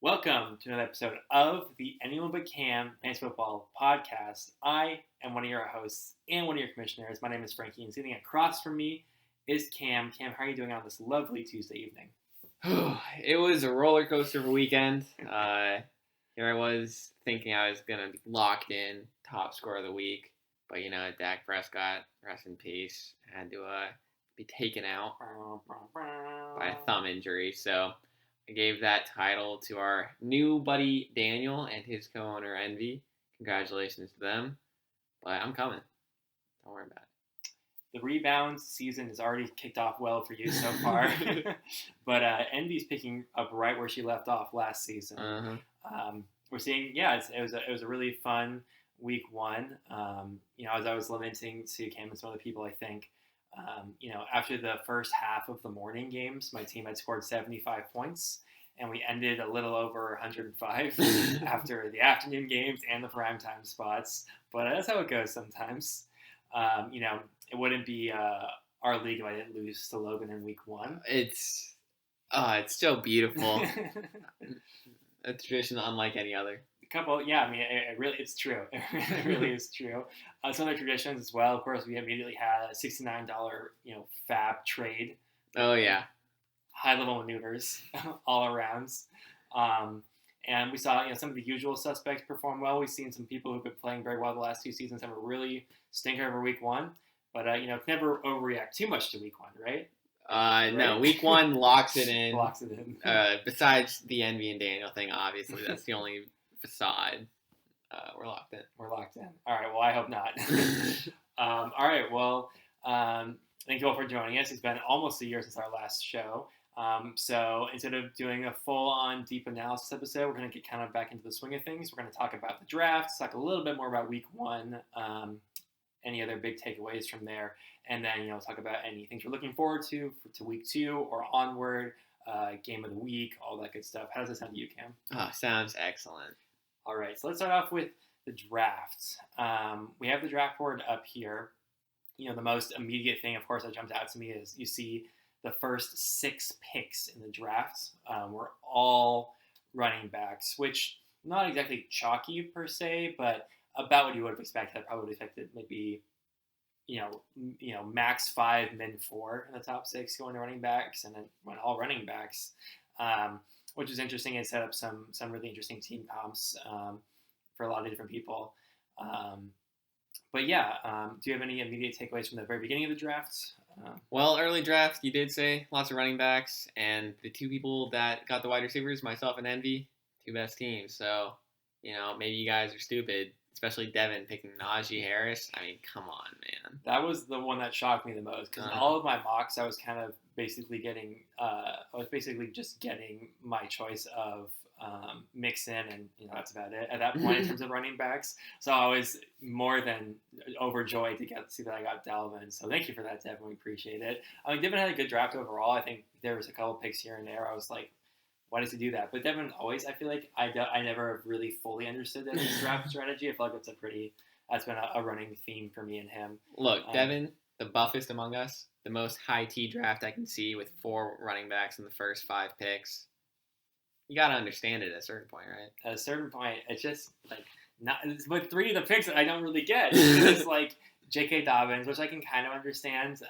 Welcome to another episode of the Anyone But Cam Fantasy Football Podcast. I am one of your hosts and one of your commissioners. My name is Frankie, and sitting across from me is Cam. Cam, how are you doing on this lovely Tuesday evening? It was a roller coaster of a weekend. Here I was thinking I was going to be locked in, top scorer of the week. But, Dak Prescott, rest in peace, had to be taken out by a thumb injury. So I gave that title to our new buddy Daniel and his co-owner Envy. Congratulations to them. But I'm coming. Don't worry about it. The rebound season has already kicked off well for you so far. But Envy's picking up right where she left off last season. We're seeing, it was a really fun week one. As I was lamenting to Cam and some other people, I think, after the first half of the morning games, my team had scored 75 points, and we ended a little over 105 after the afternoon games and the primetime spots. But that's how it goes sometimes. It wouldn't be our league if I didn't lose to Logan in week one. It's so beautiful. A tradition unlike any other. It's true. It really is true. Some other traditions as well. Of course, we immediately had a $69, fab trade. Oh yeah, high-level maneuvers all around. And we saw, some of the usual suspects perform well. We've seen some people who've been playing very well the last two seasons have a really stinker over week one. But never overreact too much to week one, right? No, week one locks it in. Locks it in. Besides the Envy and Daniel thing, obviously that's the only facade. We're locked in. We're locked in. All right. Well, I hope not. All right. Well, thank you all for joining us. It's been almost a year since our last show. So instead of doing a full-on deep analysis episode, we're going to get kind of back into the swing of things. We're going to talk about the draft, talk a little bit more about week one, any other big takeaways from there, and then talk about any things we're looking forward to week two or onward, game of the week, all that good stuff. How does that sound to you, Cam? Oh, sounds excellent. All right, so let's start off with the draft. We have the draft board up here. The most immediate thing, of course, that jumps out to me is you see the first 6 picks in the draft were all running backs, which not exactly chalky per se, but about what you would have expected. I probably would have expected maybe, max 5, min 4 in the top 6 going to running backs, and then went all running backs, which is interesting and set up some really interesting team comps for a lot of different people. Do you have any immediate takeaways from the very beginning of the draft? Well, early draft, you did say lots of running backs, and the two people that got the wide receivers, myself and Envy, 2 best teams. So, maybe you guys are stupid, especially Devin picking Najee Harris. I mean, come on, man. That was the one that shocked me the most, because in all of my mocks, I was kind of basically just getting my choice of Mixon, and that's about it at that point in terms of running backs. So I was more than overjoyed to see that I got Dalvin. So thank you for that, Devin. We appreciate it. I mean, Devin had a good draft overall. I think there was a couple picks here and there. I was like, why does he do that? But Devin always, I feel like I never really fully understood Devin's draft strategy. I feel like that's been a running theme for me and him. Look, Devin, the buffest among us, the most high T draft I can see with 4 running backs in the first 5 picks. You got to understand it at a certain point, right? At a certain point, it's just like with 3 of the picks that I don't really get. It's like J.K. Dobbins, which I can kind of understand,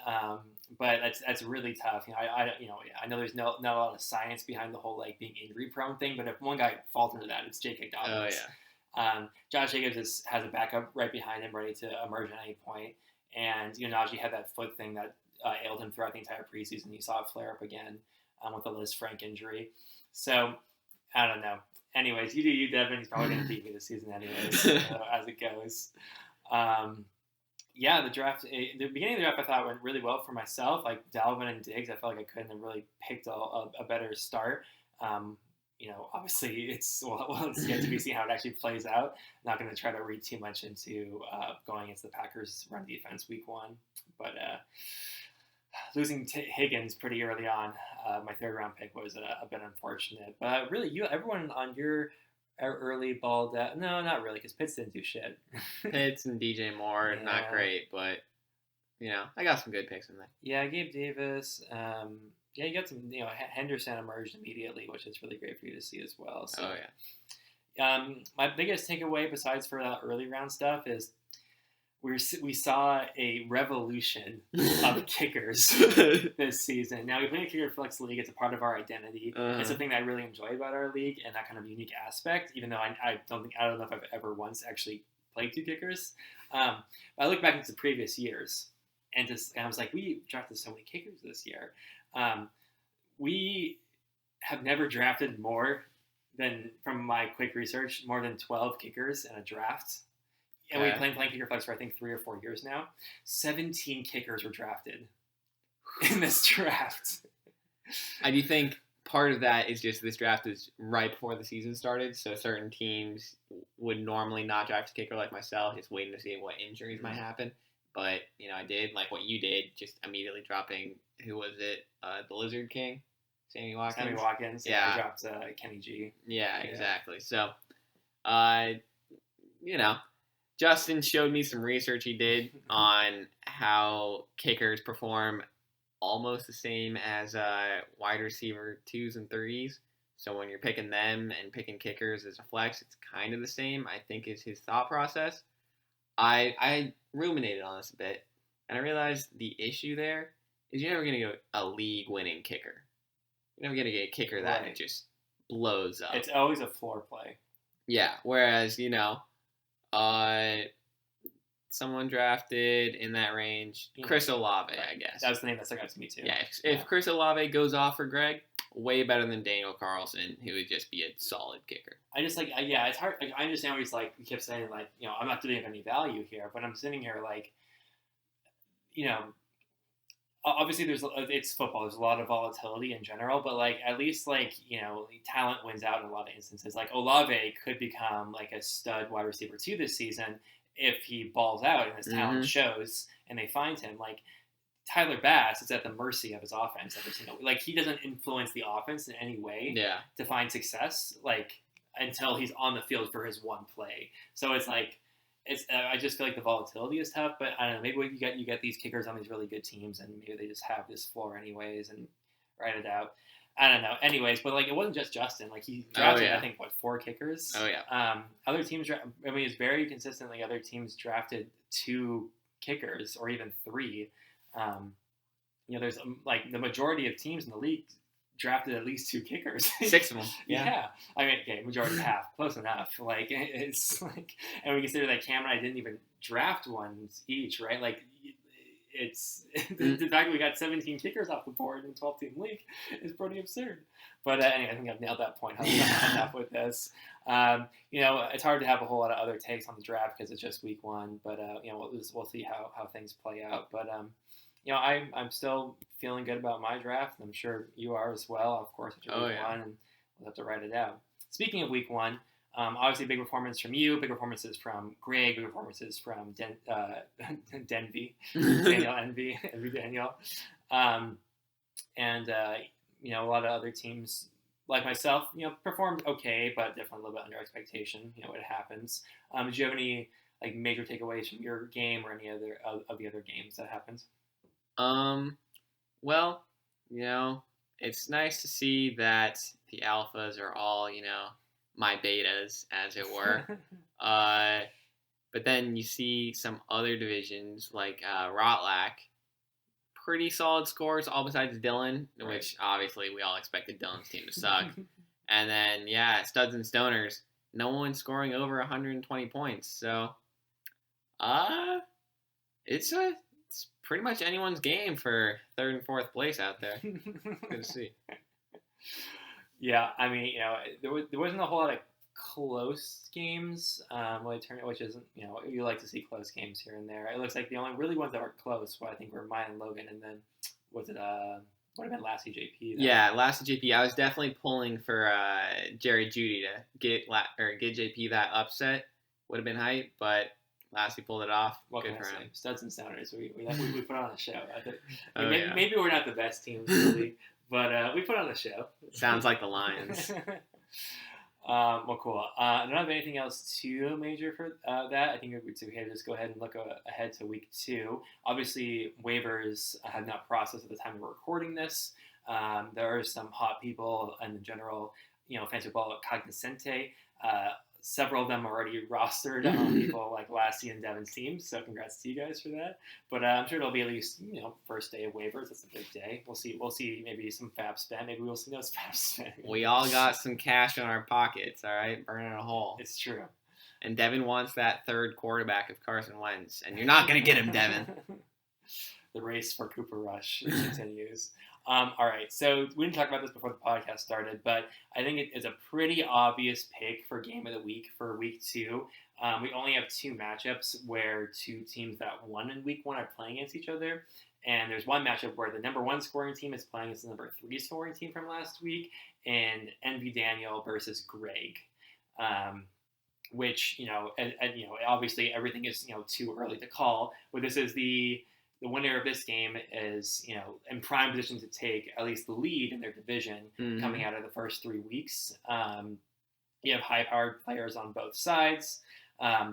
but that's really tough. I know there's not a lot of science behind the whole being injury prone thing, but if one guy falls into that, it's J.K. Dobbins. Oh yeah. Josh Jacobs has a backup right behind him, ready to emerge at any point. And Najee had that foot thing that ailed him throughout the entire preseason. You saw it flare up again with the Liz Frank injury. So I don't know. Anyways, you do you, Devin. He's probably going to beat me this season anyways, as it goes. The draft, the beginning of the draft I thought went really well for myself. Like Dalvin and Diggs, I felt like I couldn't have really picked a better start. Obviously it's yet to be seen how it actually plays out. I'm not going to try to read too much into going against the Packers run defense week one. But losing Higgins pretty early on, my 3rd round pick was a bit unfortunate. But really, everyone on your early ball no, not really, because Pitts didn't do shit. Pitts and DJ Moore, not great, but I got some good picks in there. Yeah, Gabe Davis. Yeah, you got some. Henderson emerged immediately, which is really great for you to see as well. So, Oh yeah. My biggest takeaway, besides for that early round stuff, is we saw a revolution of kickers this season. Now we play a Kicker Flex League; it's a part of our identity. It's a thing that I really enjoy about our league and that kind of unique aspect. Even though I don't know if I've ever once actually played 2 kickers. But I look back into previous years, and I was like, we drafted so many kickers this year. We have never drafted more than, from my quick research, more than 12 kickers in a draft. And we've been playing Kicker Flex for I think 3 or 4 years now. 17 kickers were drafted in this draft. I do think part of that is just this draft is right before the season started, so certain teams would normally not draft a kicker like myself, just waiting to see what injuries might happen. But I did like what you did, just immediately dropping. Who was it? The Lizard King, Sammy Watkins. Yeah, he dropped Kenny G. Yeah, exactly. So, Justin showed me some research he did on how kickers perform almost the same as wide receiver 2s and 3s. So when you're picking them and picking kickers as a flex, it's kind of the same, I think, is his thought process. I ruminated on this a bit, and I realized the issue there is you're never going to get a league-winning kicker. You're never going to get a kicker that just blows up. It's always a floor play. Yeah, whereas, someone drafted in that range, Chris Olave, I guess. That was the name that stuck out to me, too. Yeah, if Chris Olave goes off for Greg, way better than Daniel Carlson, who would just be a solid kicker. I just it's hard. I understand what he kept saying, I'm not giving any value here, but I'm sitting here obviously it's football. There's a lot of volatility in general, but at least talent wins out in a lot of instances. Like Olave could become a stud wide receiver 2 this season if he balls out and his talent shows and they find him. Tyler Bass is at the mercy of his offense every single week. He doesn't influence the offense in any way to find success until he's on the field for his one play. So it's I just feel like the volatility is tough, but I don't know, maybe you get these kickers on these really good teams and maybe they just have this floor anyways and ride it out. I don't know. Anyways, but it wasn't just Justin. He drafted I think 4 kickers. Oh yeah. Other teams it's very consistently other teams drafted 2 kickers or even 3. There's the majority of teams in the league drafted at least 2 kickers. 6 of them. Yeah. I mean, okay, majority half, close enough. It's and we consider that Cam and I didn't even draft ones each, right? It's the fact that we got 17 kickers off the board in a 12-team league is pretty absurd. But anyway, I think I've nailed that point. Enough with this. It's hard to have a whole lot of other takes on the draft because it's just week 1. But we'll see how things play out. But I'm still feeling good about my draft, and I'm sure you are as well. Of course, it's week 1, and we'll have to write it out. Speaking of week 1. Obviously, big performance from you, big performances from Greg, big performances from Denby, Daniel Envy Daniel. And a lot of other teams, like myself, performed okay, but definitely a little bit under expectation. It happens. Did you have any major takeaways from your game or any other of the other games that happened? Well, it's nice to see that the alphas are all, my betas, as it were. But then you see some other divisions like Rotlack, pretty solid scores, all besides Dylan, which obviously we all expected Dylan's team to suck. And then, Studs and Stoners, no one scoring over 120 points. So, it's pretty much anyone's game for 3rd and 4th place out there. Good to see. Yeah, I mean, there wasn't a whole lot of close games. Which isn't, you like to see close games here and there. It looks like the only really ones that were close, I think, were mine and Logan, and then would have been Lassie JP. Yeah, Lassie JP. I was definitely pulling for Jerry Judy to get JP that upset. Would have been hype, but Lassie pulled it off. What Good can for I say? him. Studs and Stoners. We put on a show. Maybe we're not the best team in the league, but we put on a show. Sounds like the Lions. Well, cool. I don't have anything else too major for that. I think we can just go ahead and look ahead to week 2. Obviously, waivers have not processed at the time of recording this. There are some hot people in the general, fantasy football cognoscente. Several of them are already rostered on people like Lassie and Devin's teams, so congrats to you guys for that. But I'm sure it'll be at least first day of waivers. That's a big day. We'll see maybe some fab spend. Maybe we'll see no fab spend. We all got some cash in our pockets, all right, burning a hole. It's true. And Devin wants that third quarterback of Carson Wentz, and you're not gonna get him, Devin. The race for Cooper Rush continues. All right, so we didn't talk about this before the podcast started, but I think it is a pretty obvious pick for game of the week for week 2. We only have 2 matchups where 2 teams that won in week 1 are playing against each other. And there's one matchup where the number 1 scoring team is playing against the number 3 scoring team from last week, and Envy Daniel versus Greg. Which, obviously everything is, too early to call. But this is the winner of this game is, in prime position to take at least the lead in their division coming out of the first 3 weeks. You have high-powered players on both sides.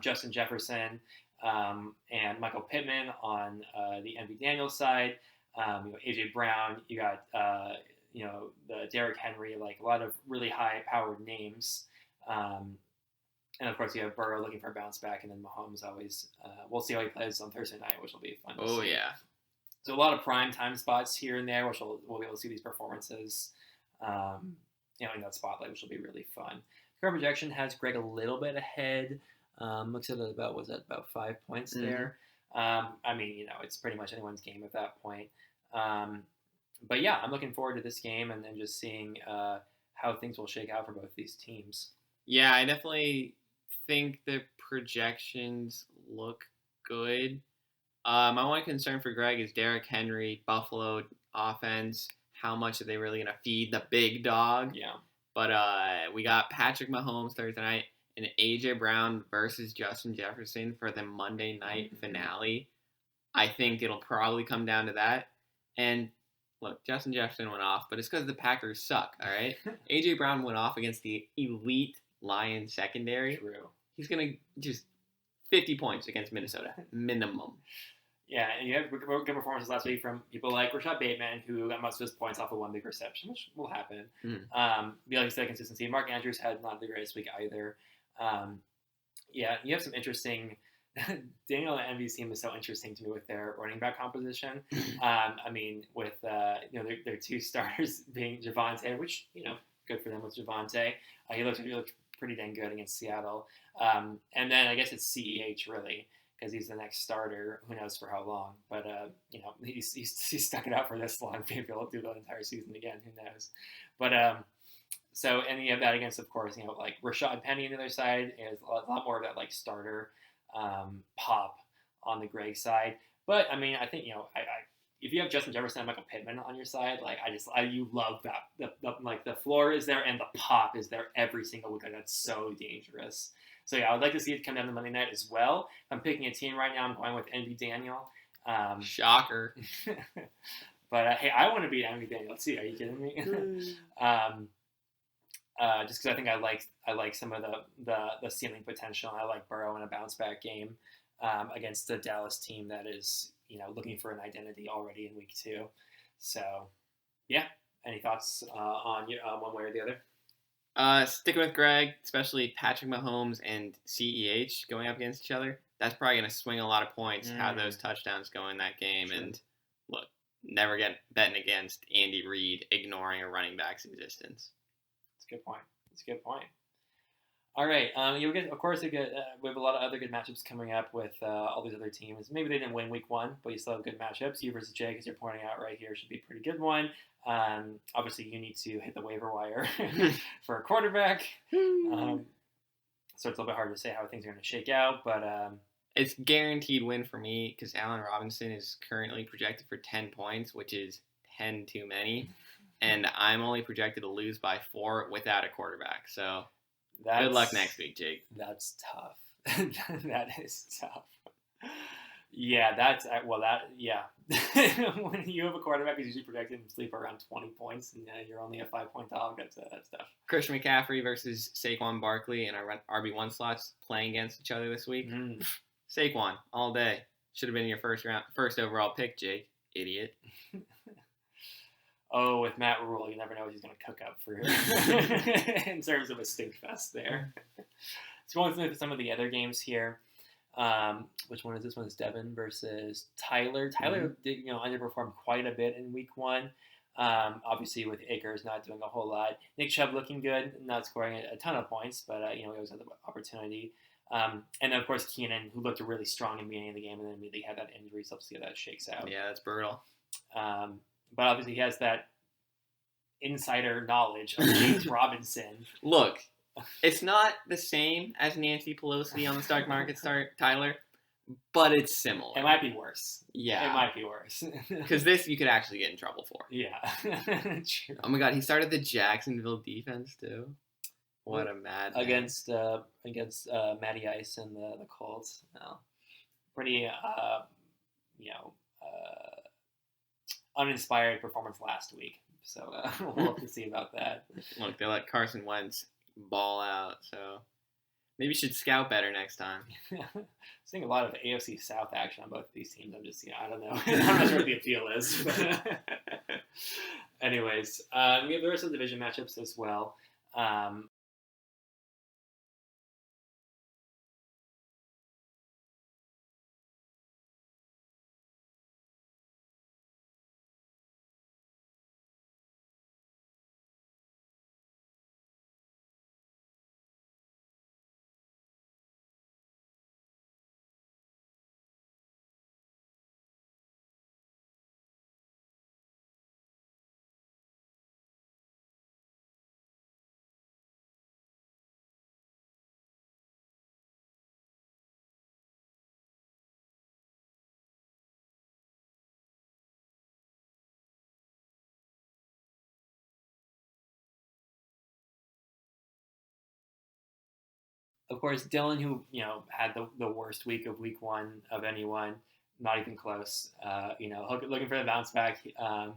Justin Jefferson and Michael Pittman on the Envy Daniel side. AJ Brown. You got, the Derrick Henry, like a lot of really high-powered names. And, of course, you have Burrow looking for a bounce back, and then Mahomes always we'll see how he plays on Thursday night, which will be fun to see. Yeah. So a lot of prime time spots here and there, which we'll be able to see these performances, in that spotlight, which will be really fun. Current projection has Greg a little bit ahead. Looks at about 5 points there. It's pretty much anyone's game at that point. But, yeah, I'm looking forward to this game and then just seeing how things will shake out for both these teams. Yeah, I definitely think the projections look good. My one concern for Greg is Derrick Henry, Buffalo offense. How much are they really going to feed the big dog? Yeah. But we got Patrick Mahomes Thursday night and AJ Brown versus Justin Jefferson for the Monday night finale. I think it'll probably come down to that. And look, Justin Jefferson went off, but it's because the Packers suck, all right? AJ Brown went off against the elite Lions secondary. True. He's going to just 50 points against Minnesota, minimum. Yeah, and you had good performances last week from people like Rashad Bateman, who got most of his points off of one big reception, which will happen. Like you said, consistency. Mark Andrews had not the greatest week either. You have some interesting. Daniel and Envy's team is so interesting to me with their running back composition. With their 2 starters being Javonte, which good for them with Javonte. He looked pretty dang good against Seattle. And then I guess it's CEH really, because he's the next starter. Who knows for how long? But he's stuck it out for this long. Maybe he'll do the entire season again. Who knows? But and you have that against, of course, like Rashad Penny on the other side is a lot more of that like starter pop on the Greg side. But I think if you have Justin Jefferson and Michael Pittman on your side, like you love that. The floor is there and the pop is there every single week. That's so dangerous. So yeah, I would like to see it come down to Monday night as well. If I'm picking a team right now, I'm going with Envy Daniel. Shocker. But hey, I want to beat Envy Daniel. Let's see. Are you kidding me? Just because I think I like some of the ceiling potential. I like Burrow in a bounce back game against the Dallas team that is looking for an identity already in week 2. So yeah, any thoughts on one way or the other? Sticking with Greg, especially Patrick Mahomes and CEH going up against each other. That's probably going to swing a lot of points. How those touchdowns go in that game, sure. And look, never get betting against Andy Reid ignoring a running back's existence. That's a good point. All right. We have a lot of other good matchups coming up with all these other teams. Maybe they didn't win week 1, but you still have good matchups. You versus Jake, as you're pointing out right here, should be a pretty good one. Obviously, you need to hit the waiver wire for a quarterback. So it's a little bit hard to say how things are going to shake out, but it's guaranteed win for me because Allen Robinson is currently projected for 10 points, which is 10 too many. And I'm only projected to lose by 4 without a quarterback. So good luck next week, Jake. That's tough. That is tough. Yeah, when you have a quarterback who's usually projected to sleep around 20 points and you're only a 5-point dog, that's tough. Christian McCaffrey versus Saquon Barkley in our RB1 slots playing against each other this week. Saquon all day. Should have been your first overall pick, Jake. Idiot. with Matt Rule, you never know what he's going to cook up for in terms of a stink fest there. So going through some of the other games here. Which one is this one? Is Devin versus Tyler. Tyler did underperform quite a bit in week 1. Obviously with Akers not doing a whole lot. Nick Chubb looking good, not scoring a ton of points, but he always had the opportunity. And then of course Keenan, who looked really strong in the beginning of the game, and then immediately had that injury. So let's see how that shakes out. Yeah, that's brutal. But obviously he has that insider knowledge of James Robinson. Look, it's not the same as Nancy Pelosi on the stock market, Tyler, but it's similar. It might be worse. Yeah. It might be worse. Because this you could actually get in trouble for. Yeah. True. Oh my god, he started the Jacksonville defense too. What a mad against Matty Ice and the Colts. No. Pretty uninspired performance last week. So we'll have to see about that. Look, they let Carson Wentz ball out, so maybe you should scout better next time. Seeing a lot of AFC South action on both these teams. I'm just, I don't know. I'm not sure what the appeal is. But anyways, we have the rest of the division matchups as well. Of course, Dylan, who had the worst week of week 1 of anyone, not even close. Looking for the bounce back. I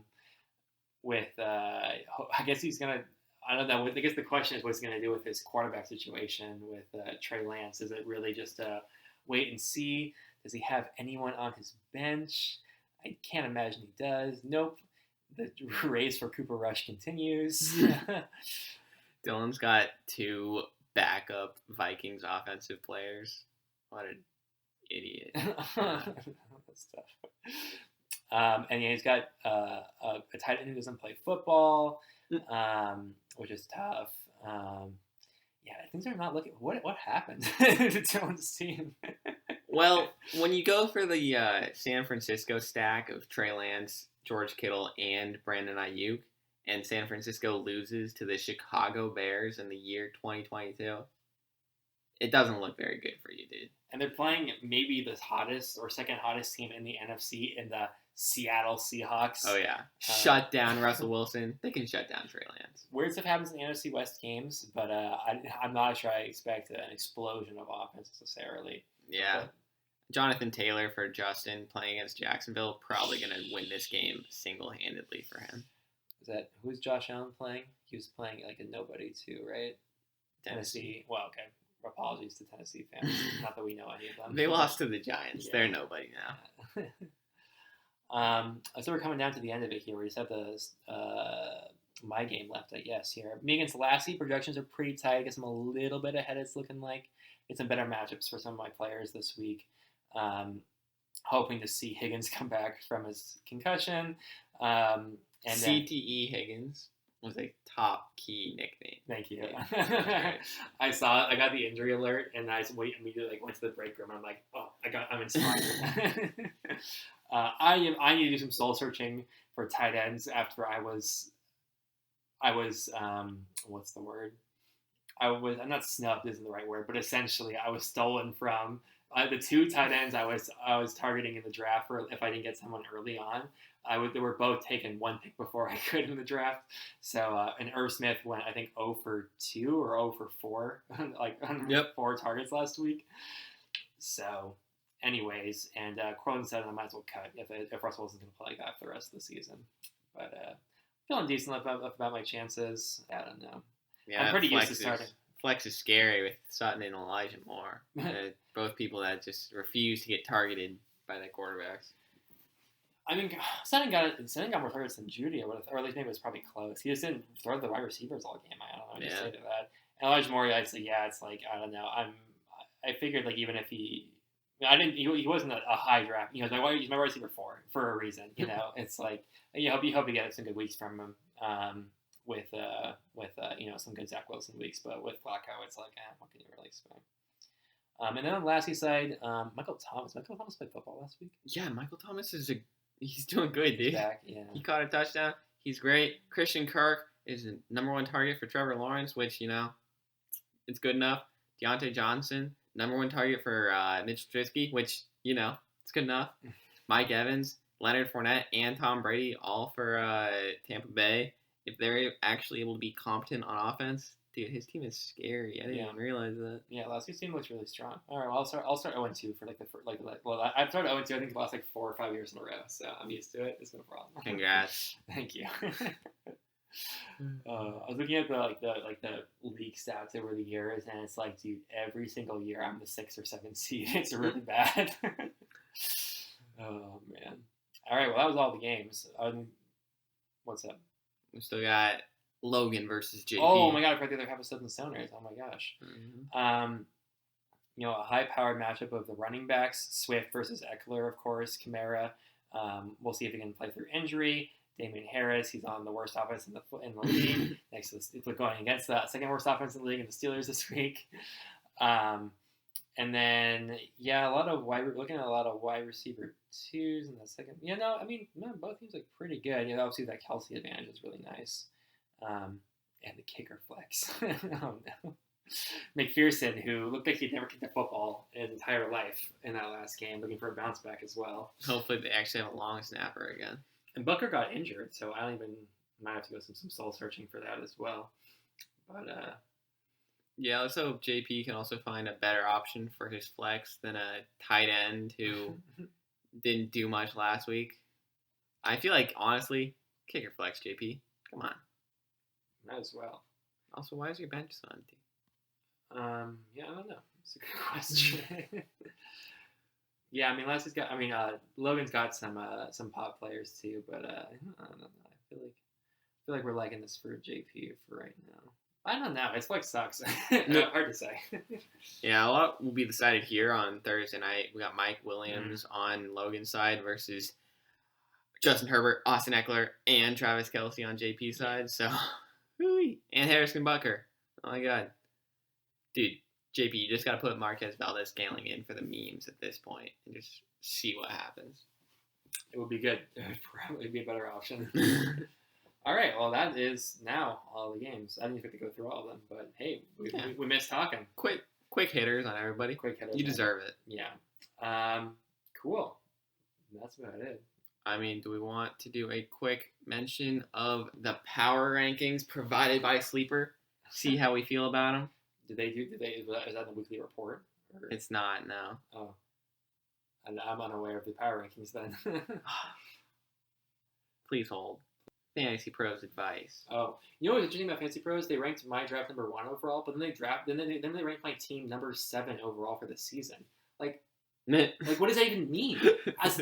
guess he's gonna. I don't know. I guess the question is what he's gonna do with his quarterback situation with Trey Lance. Is it really just a wait and see? Does he have anyone on his bench? I can't imagine he does. Nope. The race for Cooper Rush continues. Dylan's got 2 backup Vikings offensive players. What an idiot. That's tough. And he's got a tight end who doesn't play football, which is tough. Things are not looking. What happened to Dylan's team? Well, when you go for the San Francisco stack of Trey Lance, George Kittle, and Brandon Ayuk, and San Francisco loses to the Chicago Bears in the year 2022, it doesn't look very good for you, dude. And they're playing maybe the hottest or second hottest team in the NFC in the Seattle Seahawks. Oh, yeah. Shut down Russell Wilson. They can shut down Trey Lance. Weird stuff happens in the NFC West games, but I'm not sure I expect an explosion of offense necessarily. Yeah. But Jonathan Taylor for Justin playing against Jacksonville, probably going to win this game single-handedly for him. Who's Josh Allen playing? He was playing like a nobody too, right? Tennessee. Well, okay. Apologies to Tennessee fans. Not that we know any of them. They lost to the Giants. Yeah. They're nobody now. So we're coming down to the end of it here. We just have the my game left, I guess, here. Me against Lassie, projections are pretty tight. I guess I'm a little bit ahead, it's looking like. It's some better matchups for some of my players this week. Hoping to see Higgins come back from his concussion. And CTE Higgins was a top key nickname. Thank you. I got the injury alert, and I immediately went to the break room, and I'm like, oh, I'm inspired. I need to do some soul searching for tight ends after I was what's the word? I'm not snubbed isn't the right word, but essentially I was stolen from the 2 tight ends I was targeting in the draft for if I didn't get someone early on. They were both taken 1 pick before I could in the draft. So and Irv Smith went I think 0 for 2 or 0 for 4 on 4 targets last week. So anyways, and Corlin said I might as well cut if Russell wasn't going to play that for the rest of the season. But feeling decent about my chances. I don't know. Yeah, I'm pretty used to starting. Flex is scary with Sutton and Elijah Moore. Both people that just refuse to get targeted by their quarterbacks. I mean, Sutton got more targets than Judy, or at least maybe it was probably close. He just didn't throw the wide receivers all game. I don't know. I just say to that. And Elijah Moore, I'd say, yeah, it's like, I don't know. I figured like even if he wasn't a high draft. He's my wide receiver for a reason. It's like you hope you get some good weeks from him. With some good Zach Wilson weeks, but with Flacco, it's like, what can you really expect? And then on the Lassie side, Michael Thomas. Michael Thomas played football last week. Yeah, Michael Thomas he's doing good, dude. He's back, yeah. He caught a touchdown. He's great. Christian Kirk is the number 1 target for Trevor Lawrence, which, it's good enough. Deontay Johnson, number 1 target for Mitch Trubisky, which, it's good enough. Mike Evans, Leonard Fournette, and Tom Brady, all for Tampa Bay. If they're actually able to be competent on offense, dude, his team is scary. I didn't even realize that. Yeah, last year's team looks really strong. All right, well, I'll start 0-2 for I've started 0-2 I think the last 4 or 5 years in a row, so I'm used to it. It's no problem. Congrats. Thank you. I was looking at the league stats over the years, and it's like, dude, every single year I'm the 6th or 7th seed. It's really bad. Oh man. All right, well that was all the games. What's up? We still got Logan versus JP. Oh my god, I forgot the other half of Southern Stoners. Oh my gosh. Mm-hmm. A high-powered matchup of the running backs, Swift versus Eckler, of course, Kamara. We'll see if he can play through injury. Damian Harris, he's on the worst offense in the league. Next, it's going against the second worst offense in the league in the Steelers this week. And then, looking at a lot of wide receiver 2s in the second. Both teams look pretty good. Obviously that Kelsey advantage is really nice. And the kicker flex. Oh no. McPherson, who looked like he'd never kicked a football in his entire life in that last game, looking for a bounce back as well. Hopefully they actually have a long snapper again. And Booker got injured, so I might have to go some soul searching for that as well. But yeah, let's hope JP can also find a better option for his flex than a tight end who didn't do much last week. I feel like, honestly, kicker flex, JP. Come on. Might as well. Also, why is your bench so empty? I don't know. It's a good question. Yeah, Logan's got some pop players too, but I don't know. I feel like we're liking this for JP for right now. I don't know. His flex sucks. Hard to say. Yeah, a lot will be decided here on Thursday night. We got Mike Williams on Logan's side versus Justin Herbert, Austin Eckler, and Travis Kelce on JP's side. So, and Harrison Butker. Oh my god, dude. JP, you just got to put Marquez Valdes-Scantling in for the memes at this point and just see what happens. It would be good. It would probably be a better option. All right, well, that is now all the games. I didn't even get to go through all of them, but hey, we missed talking. Quick hitters on everybody. Quick hitters. You deserve it. Yeah. Cool. That's about it. Do we want to do a quick mention of the power rankings provided by Sleeper? See how we feel about them? Is that the weekly report? Or? It's not, no. Oh. And I'm unaware of the power rankings then. Please hold. Fantasy Pros advice. Oh. You know what's interesting about Fantasy Pros? They ranked my draft number 1 overall, but then they ranked my team number 7 overall for the season. Like, what does that even mean?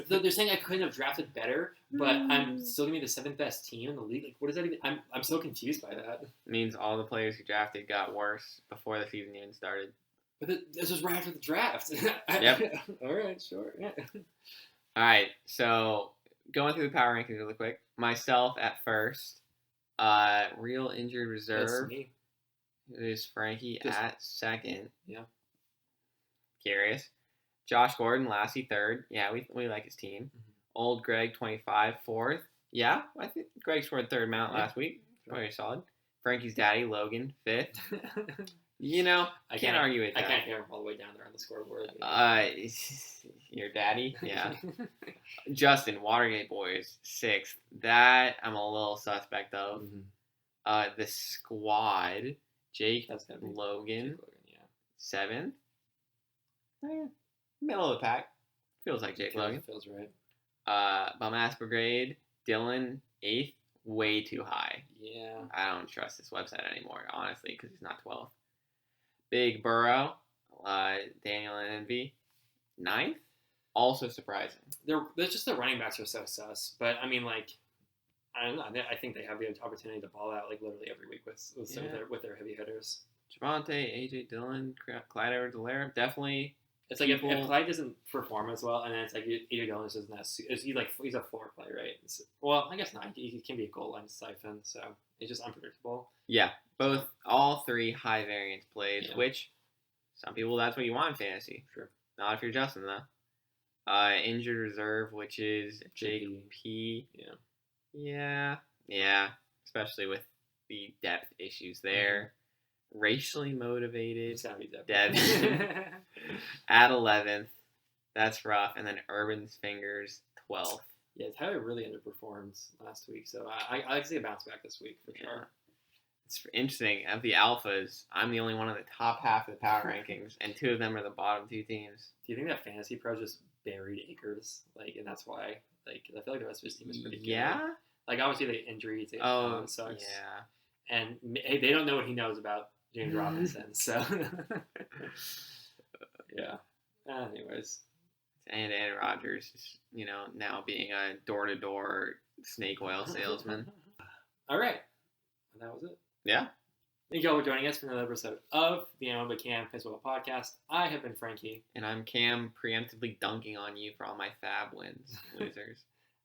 They're saying I couldn't have drafted better, but I'm still gonna be the 7th best team in the league. Like, what does that even? I'm so confused by that. It means all the players who drafted got worse before the season even started. But this was right after the draft. Yep. All right, sure. Yeah. All right, so going through the power rankings really quick. Myself at first. Real injured reserve. That's me. It is Frankie at second. Yeah. Curious. Josh Gordon, Lassie, third. Yeah, we like his team. Mm-hmm. Old Greg, 25, fourth. Yeah, I think Greg scored third amount last week. Very solid. Frankie's daddy, Logan, fifth. I can't argue with that. I can't hear him all the way down there on the scoreboard. Your daddy? Yeah. Justin, Watergate Boys, sixth. That I'm a little suspect of. Mm-hmm. The squad, Jake That's gonna be Logan, Jake Logan, yeah. seventh. Middle of the pack. Feels like Jake Logan. Feels right. Bum ass Brigade, Dylan, eighth. Way too high. Yeah. I don't trust this website anymore, honestly, because he's not 12th. Big Burrow, Daniel and Envy, ninth. also surprising. They're just the running backs are so sus. But I mean, like, I don't know. I think they have the opportunity to ball out like literally every week with their heavy hitters. Javonte, AJ Dillon, Clyde Edwards-Helaire, definitely. It's like if Clyde doesn't perform as well, and then it's like AJ Dillon doesn't have. He's a floor play, right? Well, I guess not. He can be a goal line siphon, so it's just unpredictable. Yeah, all three high variance plays, which some people that's what you want in fantasy. Sure. Not if you're Justin though. Injured reserve, which is JP. Yeah. Especially with the depth issues there. Racially motivated. Devin at 11th. That's rough. And then Urban's Fingers 12th. Yeah, Tyler really underperformed last week, so I see a bounce back this week for sure. It's interesting. Of the alphas, I'm the only one in the top half of the power rankings, and 2 of them are the bottom 2 teams. Do you think that Fantasy Pro just buried Akers? And that's why. I feel like the rest of his team is pretty good. Yeah. Obviously the injuries. Sucks. Yeah. And they don't know what he knows about James Robinson, so yeah. Anyways. And Aaron Rodgers is, now being a door-to-door snake oil salesman. All right. And that was it. Yeah. Thank you all for joining us for another episode of the Anyone But Cam Baseball Podcast. I have been Frankie. And I'm Cam, preemptively dunking on you for all my fab wins, losers.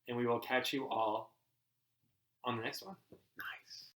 And we will catch you all on the next one. Nice.